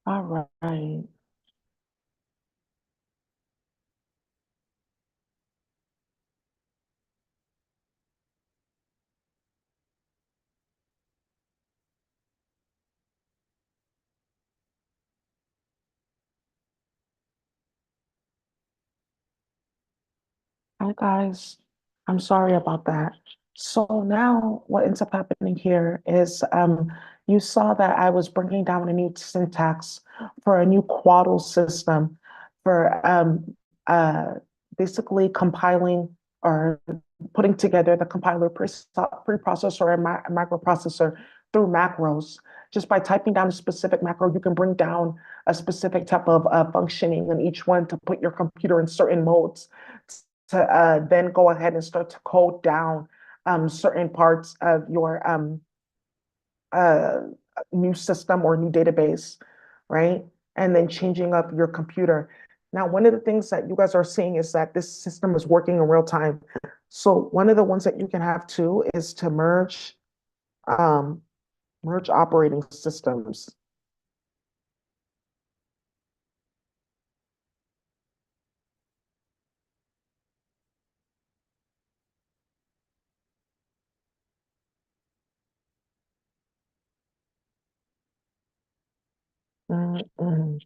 All right. Hi guys. I'm sorry about that. So now what ends up happening here is you saw that I was bringing down a new syntax for a new quaddle system for basically compiling or putting together the compiler preprocessor and microprocessor through macros. Just by typing down a specific macro, you can bring down a specific type of functioning in each one to put your computer in certain modes to then go ahead and start to code down certain parts of your uh, new system or new database, right? And then changing up your computer. Now, one of the things that you guys are seeing is that this system is working in real time. So one of the ones that you can have too is to um, merge operating systems. Mm, mm,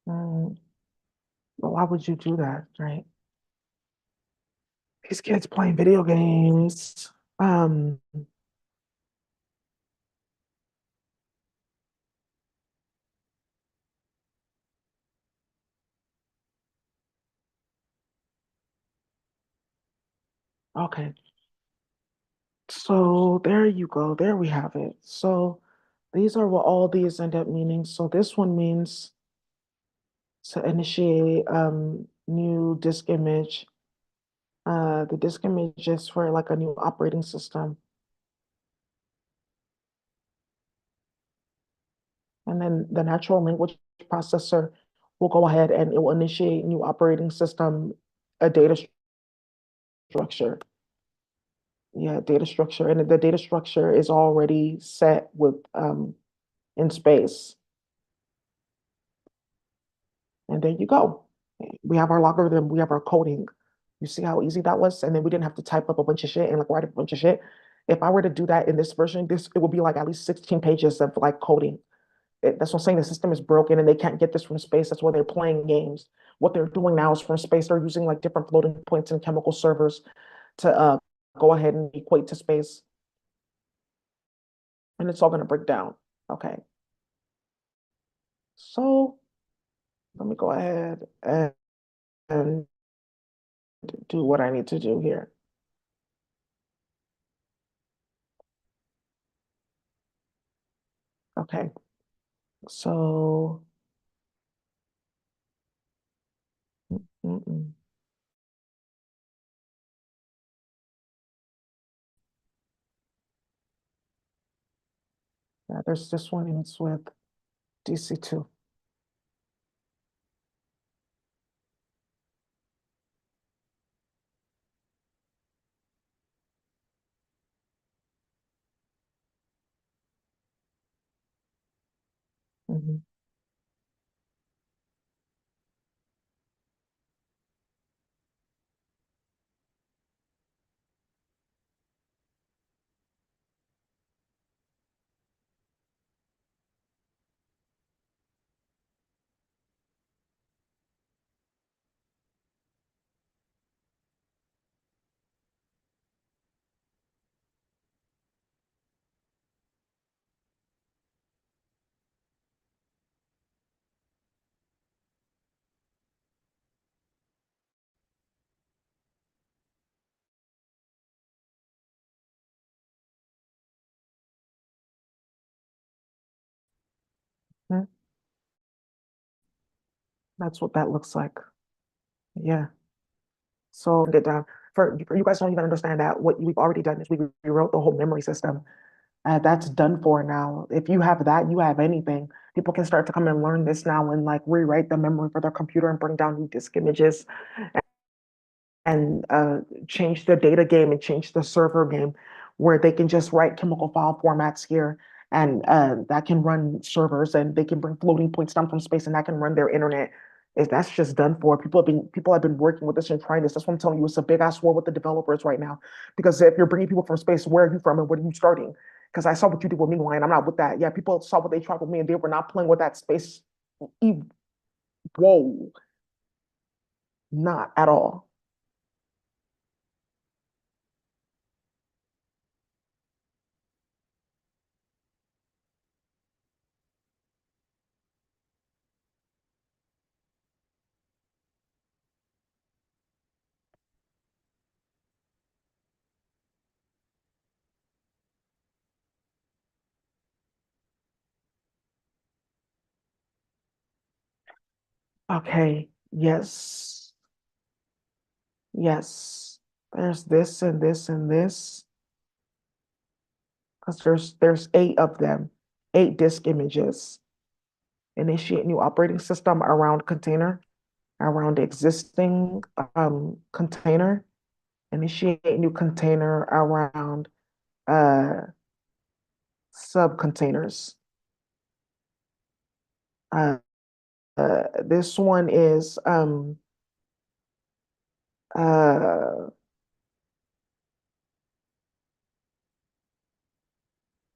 mm. But why would you do that, right? These kids playing video games. Okay. So there you go. There we have it. So these are what all these end up meaning. So this one means to initiate new disk image. The disk image is for like a new operating system. And then the natural language processor will go ahead and it will initiate new operating system, a data structure. Yeah, data structure. And the data structure is already set with in space. And there you go. We have our logarithm, we have our coding. You see how easy that was? And then we didn't have to type up a bunch of shit and like write a bunch of shit. If I were to do that in this version, this it would be like at least 16 pages of like coding. That's what I'm saying. The system is broken and they can't get this from space. That's why they're playing games. What they're doing now is from space. They're using like different floating points and chemical servers to go ahead and equate to space. And it's all going to break down. Okay. So let me go ahead and do what I need to do here. Okay. So, mm-mm. Yeah, there's this one and it's with DC2. Mhm. Mhm. That's what that looks like. Yeah. So get down for you guys don't even understand that what we've already done is we rewrote the whole memory system. That's done for now. If you have that, you have anything. People can start to come and learn this now and like rewrite the memory for their computer and bring down new disk images and change the data game and change the server game where they can just write chemical file formats here and that can run servers and they can bring floating points down from space and that can run their internet. That's just done for. People have been working with this and trying this. That's what I'm telling you. It's a big ass war with the developers right now. Because if you're bringing people from space, where are you from and what are you starting? Because I saw what you did with me, Lion. I'm not with that. Yeah, people saw what they tried with me and they were not playing with that space. Whoa, not at all. Okay, yes. Yes, there's this and this and this because there's eight of them, eight disk images. Initiate new operating system around container, around existing container. Initiate new container around uh sub containers. Uh, this one is uh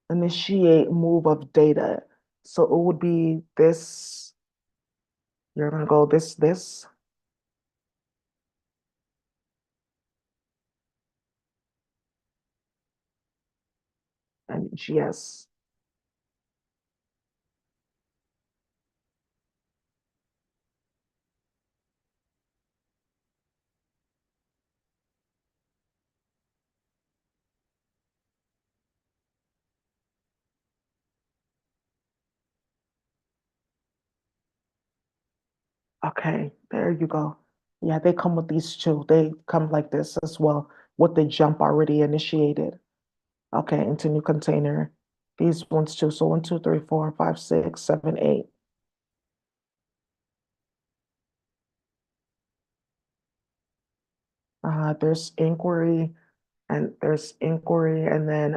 initiate move of data. So it would be this. You're gonna go this, and GS. Okay, there you go. Yeah, they come with these two. They come like this as well with the jump already initiated. Okay, into new container. These ones too. So 1, 2, 3, 4, 5, 6, 7, 8. There's inquiry and then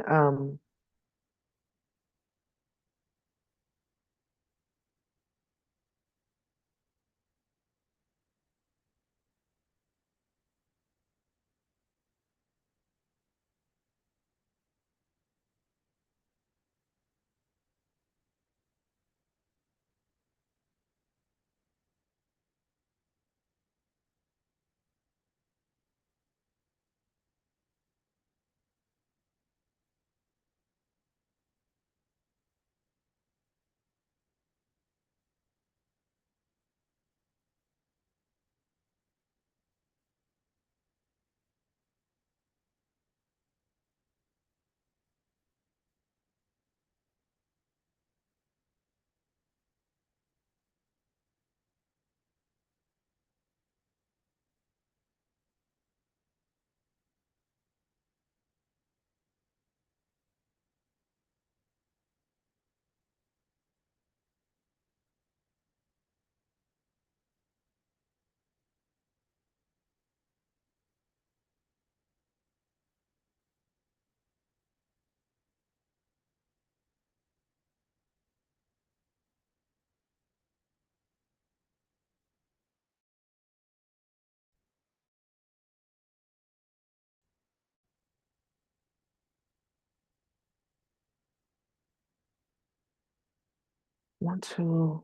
one, 2,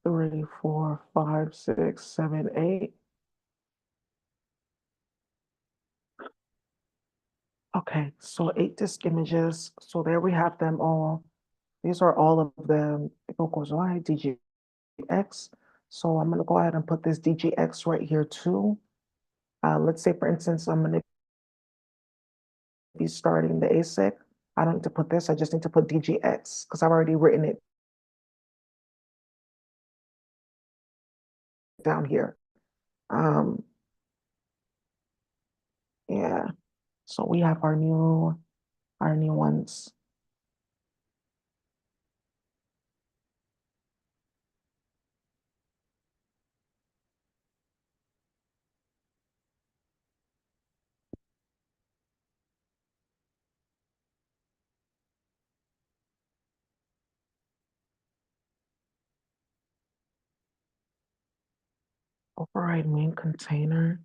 3, 4, 5, 6, 7, 8. Okay, so eight disk images. So there we have them all. These are all of them. It goes Y, DGX. So I'm gonna go ahead and put this DGX right here too. Let's say for instance, I'm gonna be starting the ASIC. I don't need to put this, I just need to put DGX because I've already written it down here. Um, yeah. So we have our new ones. Override main container.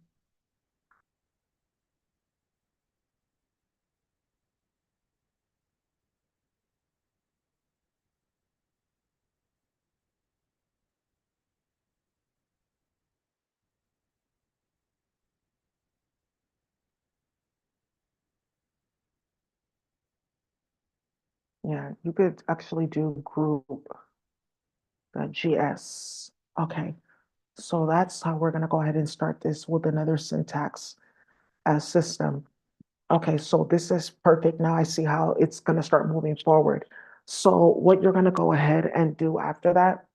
Yeah, you could actually do group GS. Okay, so that's how we're gonna go ahead and start this with another syntax system. Okay, so this is perfect. Now I see how it's gonna start moving forward. So what you're gonna go ahead and do after that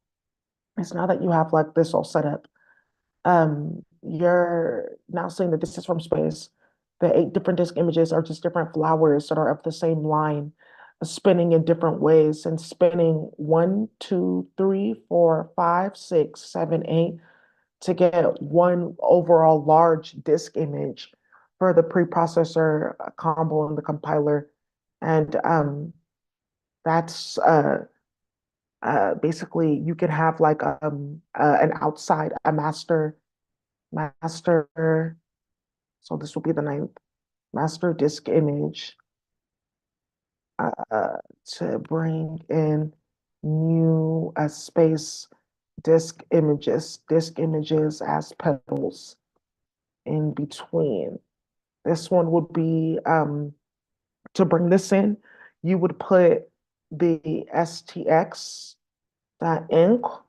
is now that you have like this all set up, you're now saying that this is from space. The 8 different disk images are just different flowers that are of the same line, spinning in different ways and spinning 1, 2, 3, 4, 5, 6, 7, 8 to get one overall large disk image for the preprocessor combo and the compiler. And that's basically you could have like an outside, a master. So this will be the ninth master disk image to bring in new space disk images as petals in between. This one would be to bring this in, you would put the STX dot inc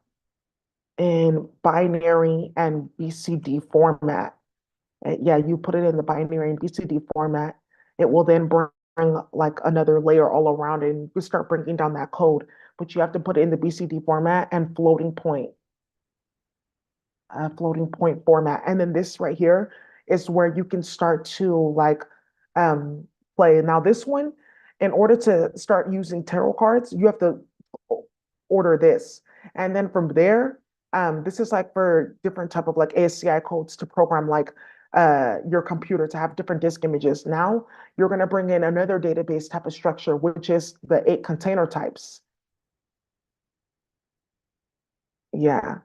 in binary and BCD format. Yeah, you put it in the binary and BCD format. It will then bring like another layer all around it, and you start breaking down that code. But you have to put it in the BCD format and floating point format. And then this right here is where you can start to like um, play. Now this one, in order to start using tarot cards, you have to order this. And then from there, this is like for different type of like ASCII codes to program like your computer to have different disk images. Now you're going to bring in another database type of structure, which is the 8 container types. Yeah.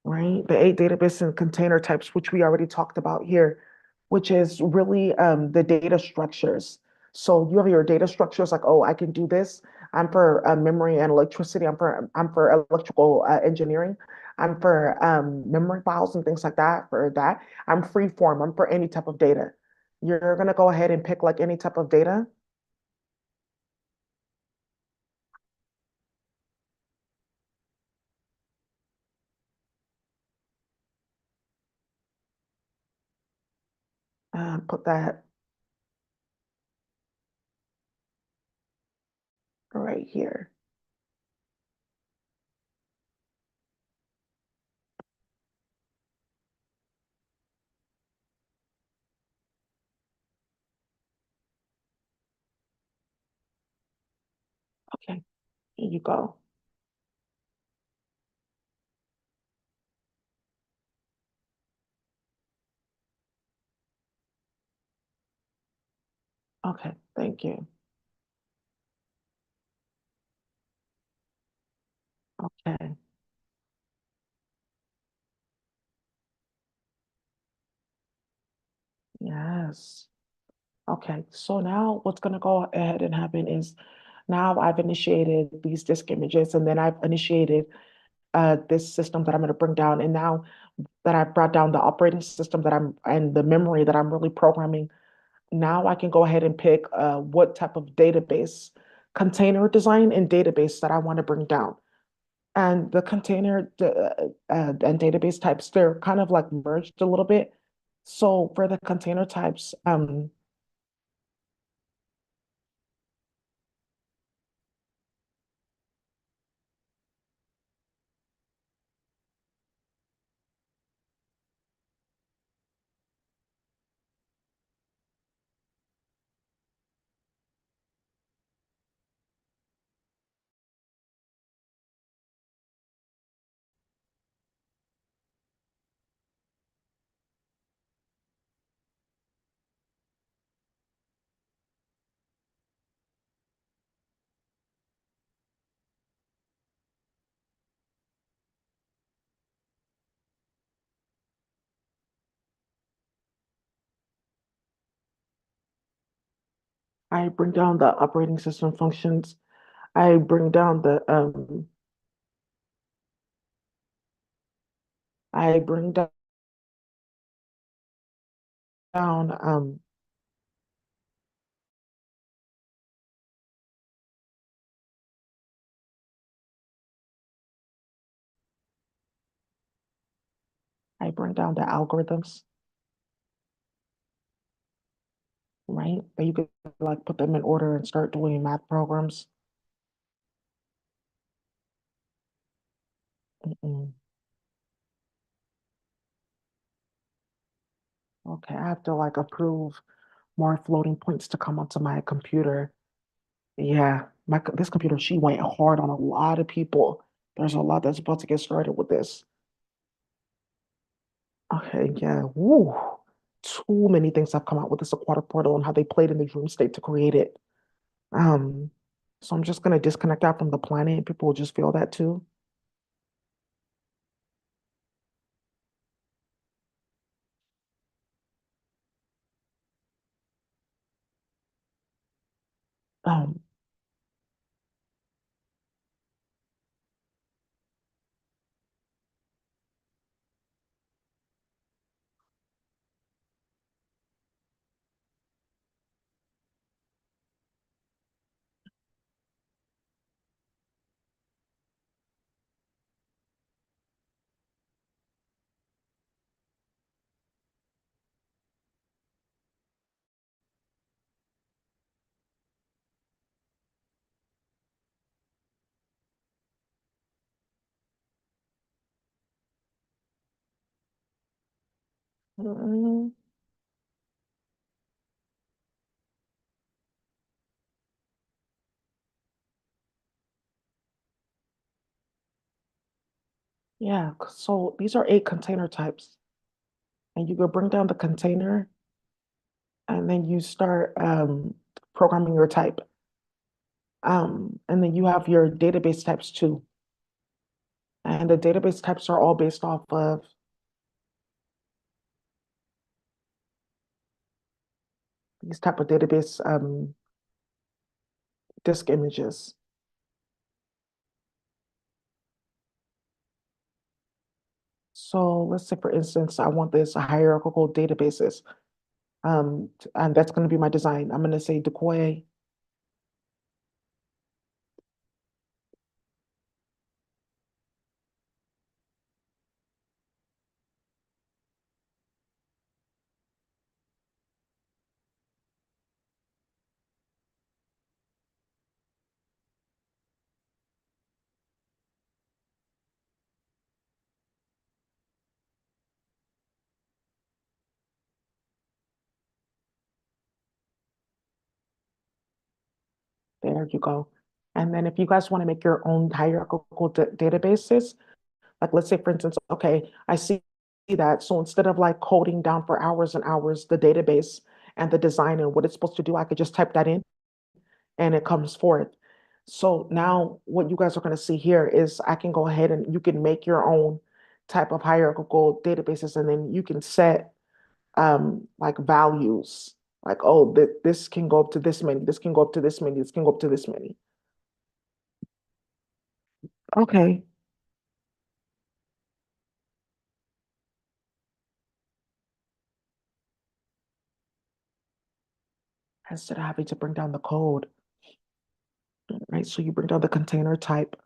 Right? The 8 database and container types, which we already talked about here, which is really the data structures. So you have your data structures like, oh, I can do this. I'm for memory and electricity. I'm for electrical engineering. I'm for memory files and things like that. For that, I'm free form. I'm for any type of data. You're gonna go ahead and pick like any type of data. Put that right here. Okay, here you go. Okay, thank you. Okay. Yes. Okay, so now what's going to go ahead and happen is now I've initiated these disk images and then I've initiated this system that I'm going to bring down. And now that I've brought down the operating system that I'm and the memory that I'm really programming, now I can go ahead and pick what type of database, container design and database that I want to bring down. And the and database types, they're kind of like merged a little bit. So for the container types, I bring down the operating system functions. I bring down I bring down, I bring down the algorithms, right? That you could like put them in order and start doing math programs. Mm-mm. Okay, I have to like approve more floating points to come onto my computer. Yeah, this computer, she went hard on a lot of people. There's a lot that's about to get started with this. Okay, yeah. Woo. Too many things have come out with this aquatic portal and how they played in the dream state to create it. Um, so I'm just gonna disconnect out from the planet and people will just feel that too. Um, mm, yeah, so these are 8 container types. And you go bring down the container and then you start programming your type. And then you have your database types too. And the database types are all based off of these type of database disk images. So let's say, for instance, I want this hierarchical databases. And that's going to be my design. I'm going to say Decoy. There you go. And then if you guys want to make your own hierarchical databases, like let's say, for instance, okay, I see that. So instead of like coding down for hours and hours the database and the design and what it's supposed to do, I could just type that in and it comes forth. So now what you guys are going to see here is I can go ahead and you can make your own type of hierarchical databases and then you can set like values like, oh, this can go up to this many, this can go up to this many, this can go up to this many. Okay. Instead of having to bring down the code, right? So you bring down the container type.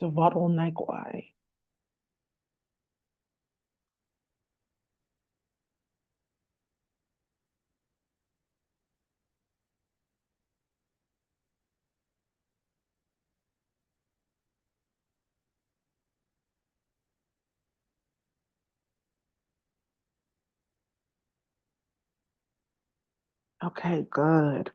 The bottleneck why. Okay, good.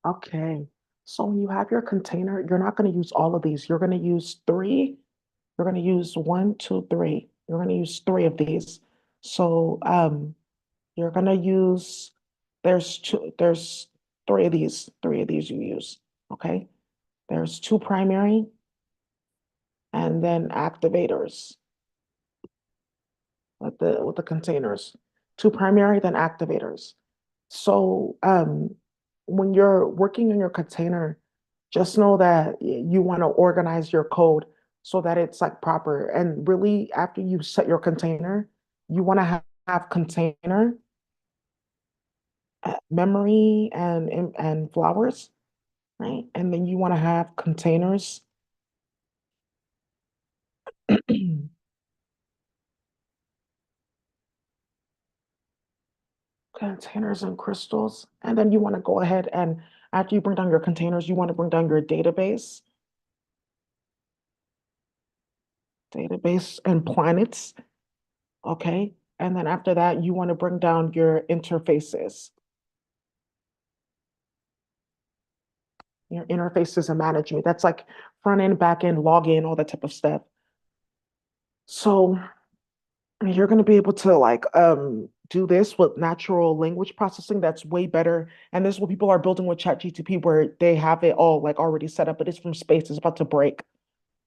Okay. So when you have your container, you're not going to use all of these. You're going to use three. You're going to use one, two, three. You're going to use three of these. So you're going to use, there's three of these you use. Okay. There's two primary and then activators with the containers. Two primary, then activators. So when you're working in your container, just know that you want to organize your code so that it's like proper. And really, after you set your container, you want to have container, memory, and flowers, right? And then you want to have containers, containers and crystals. And then you want to go ahead and after you bring down your containers, you want to bring down your database and planets. Okay. And then after that, you want to bring down your interfaces, and management. That's like front end, back end, login, all that type of stuff. So you're going to be able to like do this with natural language processing. That's way better. And this is what people are building with ChatGPT, where they have it all like already set up, but it's from space. It's about to break.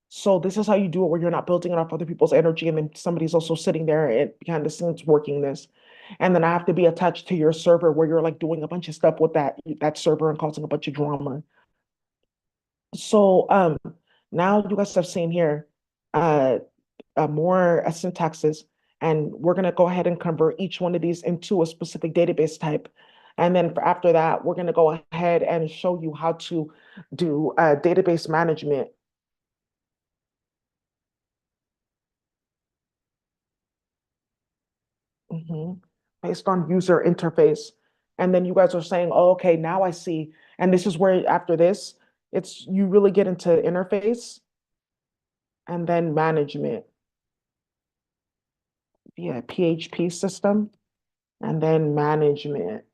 So this is how you do it, where you're not building it off other people's energy, and then somebody's also sitting there and behind the scenes working this. And then I have to be attached to your server where you're like doing a bunch of stuff with that server and causing a bunch of drama. So now you guys have seen here uh, more syntaxes, and we're gonna go ahead and convert each one of these into a specific database type. And then after that, we're gonna go ahead and show you how to do database management. Mhm. Based on user interface. And then you guys are saying, oh, okay, now I see. And this is where after this, it's you really get into interface and then management via PHP system and then management.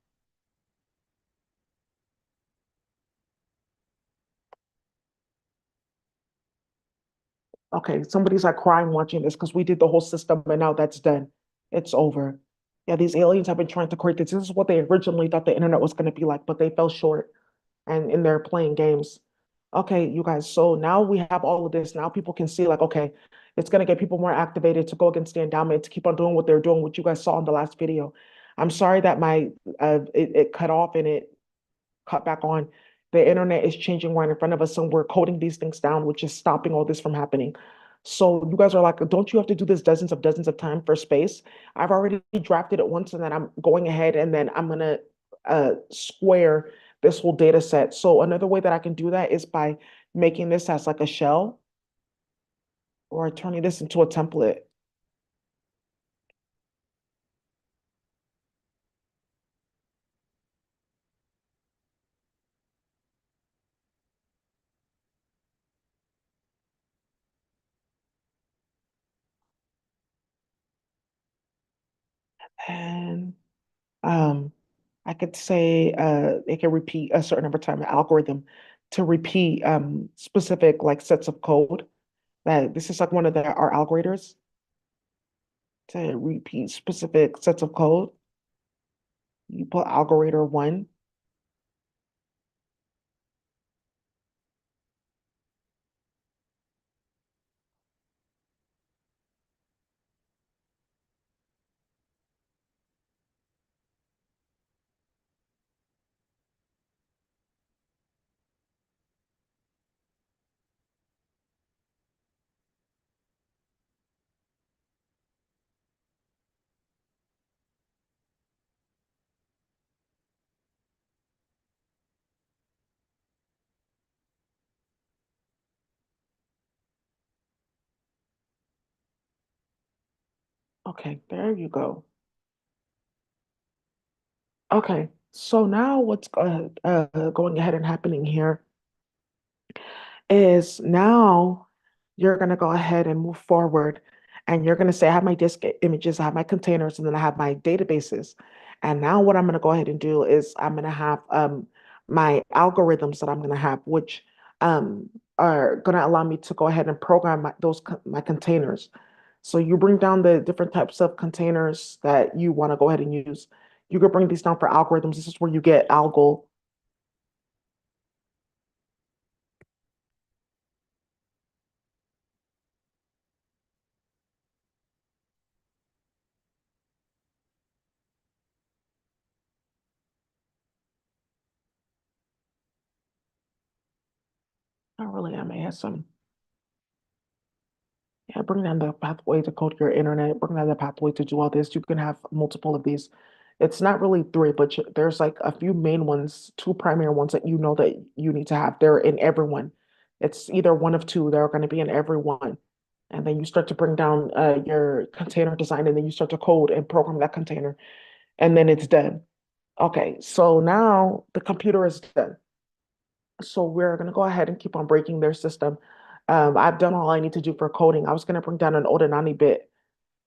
Okay, somebody's like crying watching this because we did the whole system and now that's done. It's over. Yeah, these aliens have been trying to create this. This is what they originally thought the internet was going to be like, but they fell short and in their playing games. Okay, you guys, so now we have all of this. Now people can see, like, okay, it's going to get people more activated to go against the endowment, to keep on doing what they're doing, what you guys saw in the last video. I'm sorry that my it cut off and it cut back on. The internet is changing right in front of us, and we're coding these things down, which is stopping all this from happening. So you guys are like, don't you have to do this dozens of times for space? I've already drafted it once, and then I'm going ahead and then I'm gonna square this whole data set. So another way that I can do that is by making this as like a shell or turning this into a template. And um, I could say it can repeat a certain number of times, an algorithm to repeat specific like sets of code. That this is like one of our algorithms to repeat specific sets of code. You put algorithm one. Okay, there you go. Okay, so now what's going ahead and happening here is now you're going to go ahead and move forward and you're going to say, I have my disk images, I have my containers, and then I have my databases. And now what I'm going to go ahead and do is I'm going to have my algorithms that I'm going to have, which are going to allow me to go ahead and program my containers. So you bring down the different types of containers that you want to go ahead and use. You could bring these down for algorithms. This is where you get algo. Not really, I may have some. Yeah, bring down the pathway to code your internet, bring down the pathway to do all this. You can have multiple of these. It's not really three, but there's like a few main ones, two primary ones that you know that you need to have. They're in everyone. It's either one of two. They're going to be in everyone. And then you start to bring down your container design, and then you start to code and program that container, and then it's done. Okay, so now the computer is done. So we're going to go ahead and keep on breaking their system. I've done all I need to do for coding. I was going to bring down an Odinani bit,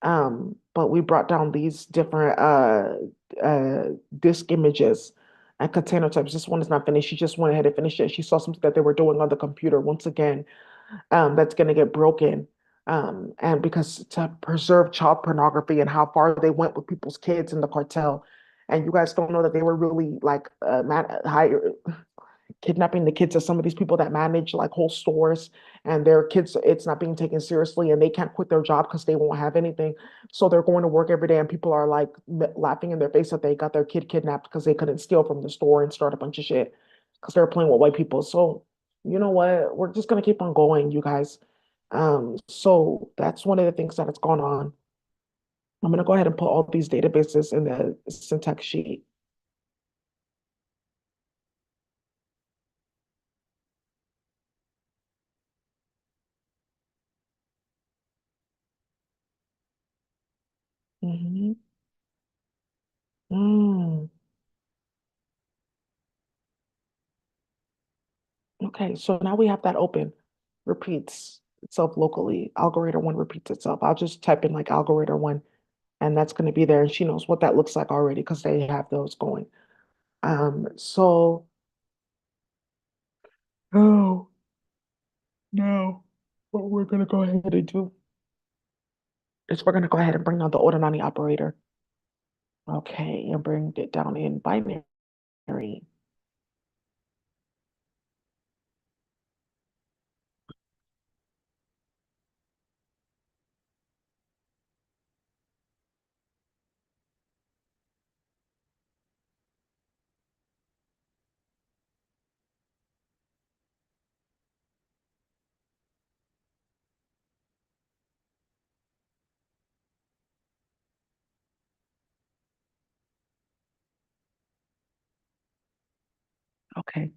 but we brought down these different disk images and container types. This one is not finished. She just went ahead and finished it. She saw something that they were doing on the computer once again, that's going to get broken. And because to preserve child pornography and how far they went with people's kids in the cartel. And you guys don't know that they were really like high kidnapping the kids of some of these people that manage like whole stores and their kids, it's not being taken seriously and they can't quit their job because they won't have anything. So they're going to work every day and people are like laughing in their face that they got their kid kidnapped because they couldn't steal from the store and start a bunch of shit because they're playing with white people. So you know what? We're just gonna keep on going, you guys. So that's one of the things that has gone on. I'm gonna go ahead and put all these databases in the syntax sheet. Hmm. Mm. Okay, so now we have that open. Repeats itself locally. Algorithm one repeats itself. I'll just type in like algorithm one, and that's going to be there. And she knows what that looks like already because they have those going. So, oh, no. What we're going to go ahead and do is we're going to go ahead and bring down the Ordinani operator. Okay, and bring it down in binary. Okay.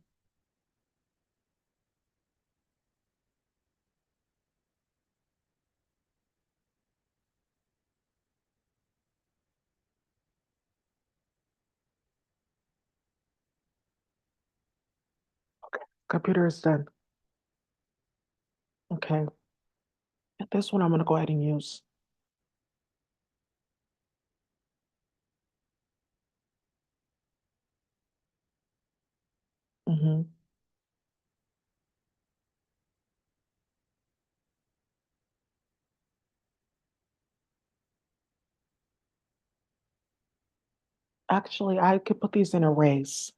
Computer is done. Okay. This one I'm gonna go ahead and use. Hmm. Actually, I could put these in arrays.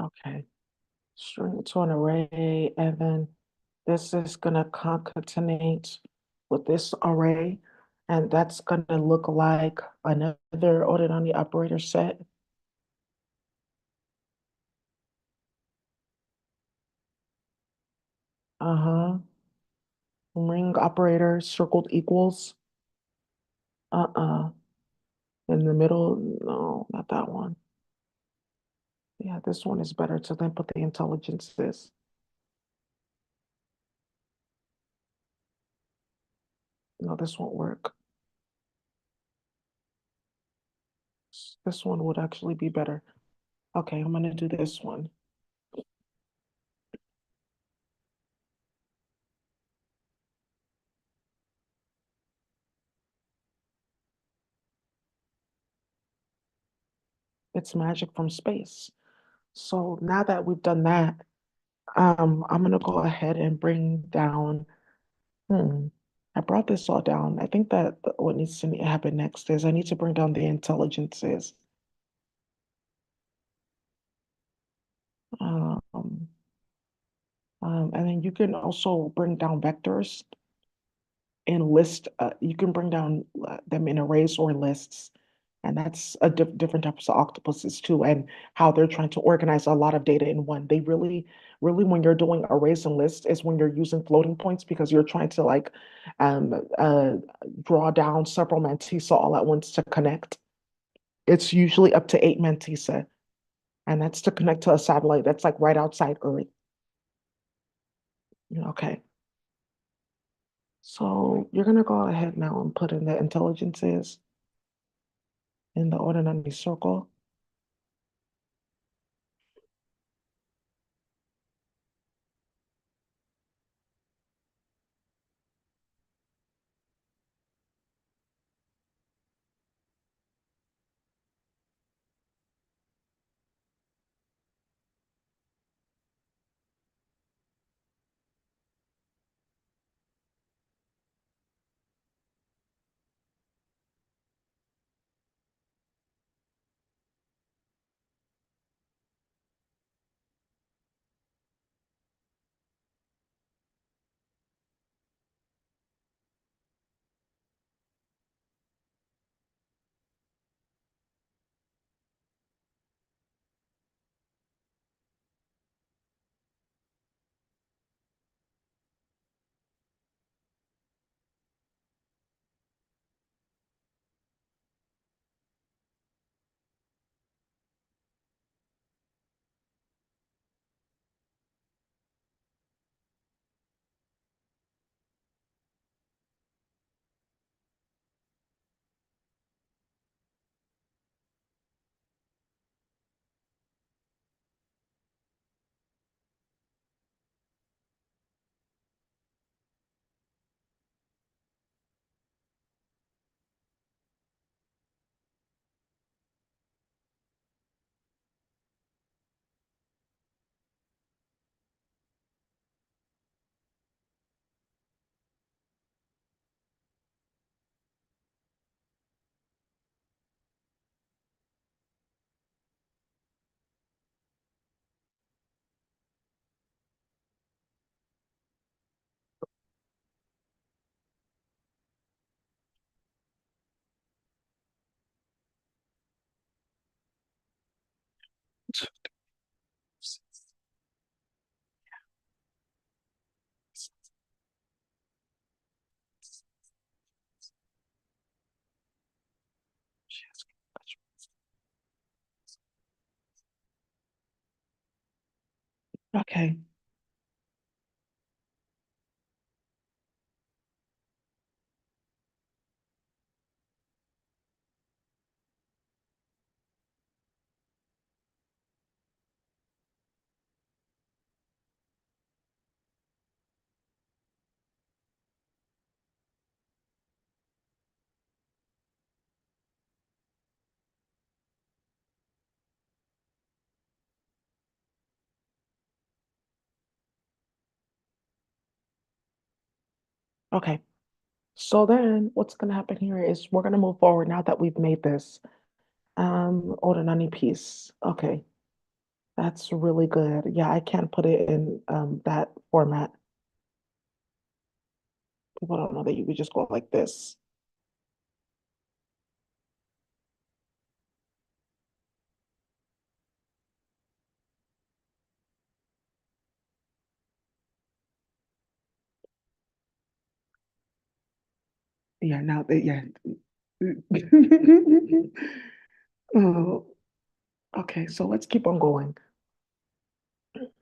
Okay. String it to an array, and then this is gonna concatenate with this array, and that's gonna look like another Odinani operator set. Uh-huh. Ring operator circled equals. Uh-uh. In the middle, no, not that one. Yeah, this one is better to then put the intelligences. No, this won't work. This one would actually be better. Okay, I'm gonna do this one. It's magic from space. So now that we've done that, I'm gonna go ahead and bring down, hmm, I brought this all down. I think that what needs to happen next is I need to bring down the intelligences. Um, and then you can also bring down vectors and list, you can bring down them in arrays or lists. And that's a different types of octopuses too, and how they're trying to organize a lot of data in one. They really, when you're doing arrays and lists, is when you're using floating points because you're trying to like um, uh, draw down several mantissa all at once to connect. It's usually up to 8 mantissa, and that's to connect to a satellite that's like right outside Earth. Okay, so you're gonna go ahead now and put in the intelligences in the ordinary circle. Okay. Okay. So then what's going to happen here is we're going to move forward now that we've made this Odanani piece. Okay. That's really good. Yeah, I can't put it in that format. People don't know that you could just go like this. Yeah, now that yeah. Oh, okay, so let's keep on going.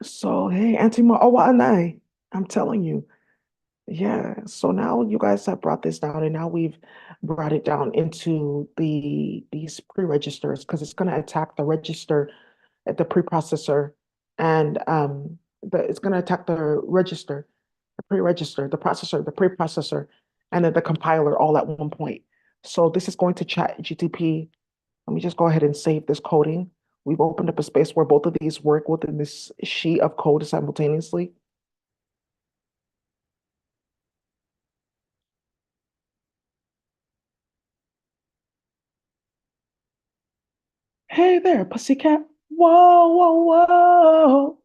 So hey, Auntie Ma, oh, I'm telling you. Yeah, so now you guys have brought this down, and now we've brought it down into these pre-registers because it's going to attack the register at the preprocessor, and it's going to attack the register, the pre-register, the processor, the preprocessor, and then the compiler all at one point. So this is going to chat GTP. Let me just go ahead and save this coding. We've opened up a space where both of these work within this sheet of code simultaneously. Hey there, pussycat. Whoa, whoa, whoa.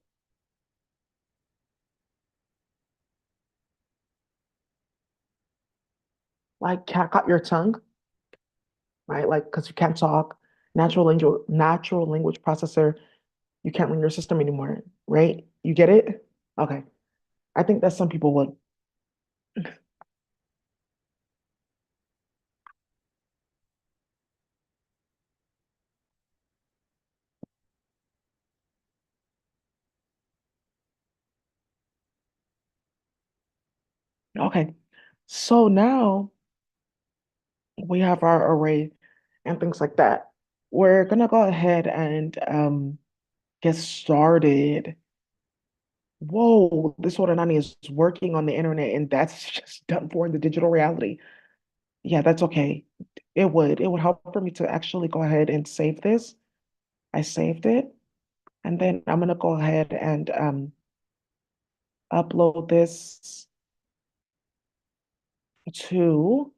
Like cat got your tongue, right? Like, because you can't talk. Natural language processor, you can't learn your system anymore, right? You get it? Okay. I think that some people would. Okay. So now we have our array and things like that. We're gonna go ahead and get started. Whoa, this Nani is working on the internet, and that's just done for in the digital reality. Yeah, that's okay. It would help for me to actually go ahead and save this. I saved it, and then I'm gonna go ahead and upload this to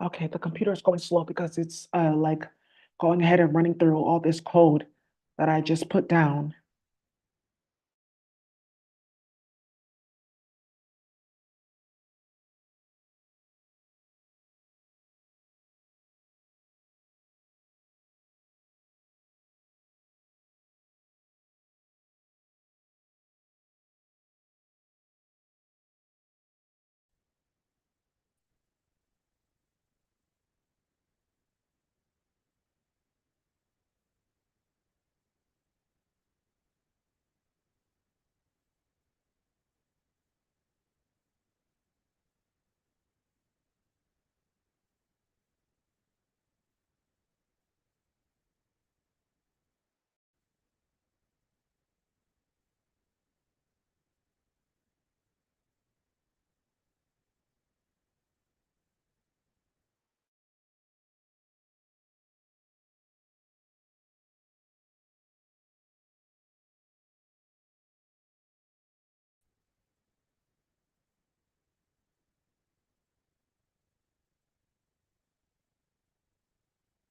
okay, the computer is going slow because it's like going ahead and running through all this code that I just put down.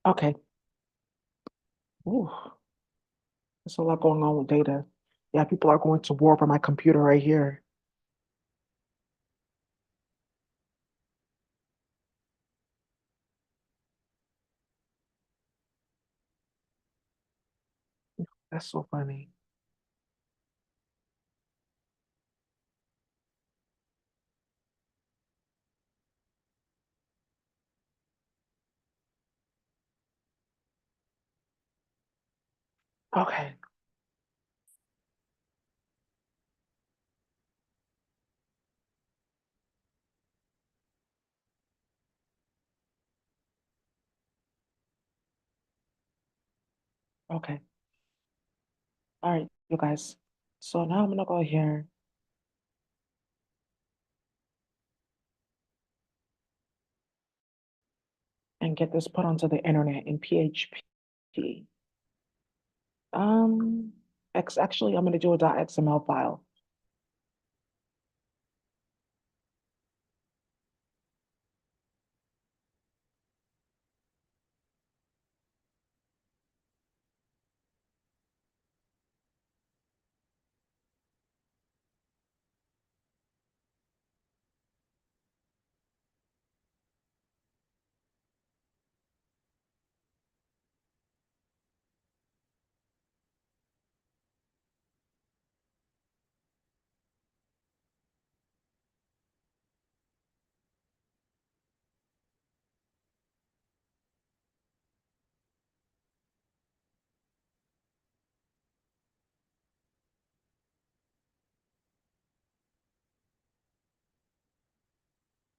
Okay. Ooh, there's a lot going on with data. Yeah, people are going to war over my computer right here. That's so funny. Okay. Okay. All right, you guys. So now I'm gonna go here and get this put onto the internet in PHP. Um, actually, I'm gonna do a .xml file.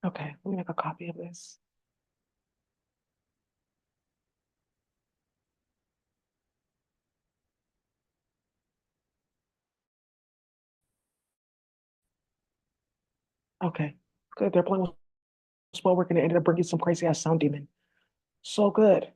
Okay, let me make a copy of this. Okay, good. They're playing with spell work and it ended up bringing some crazy ass sound demon. So good.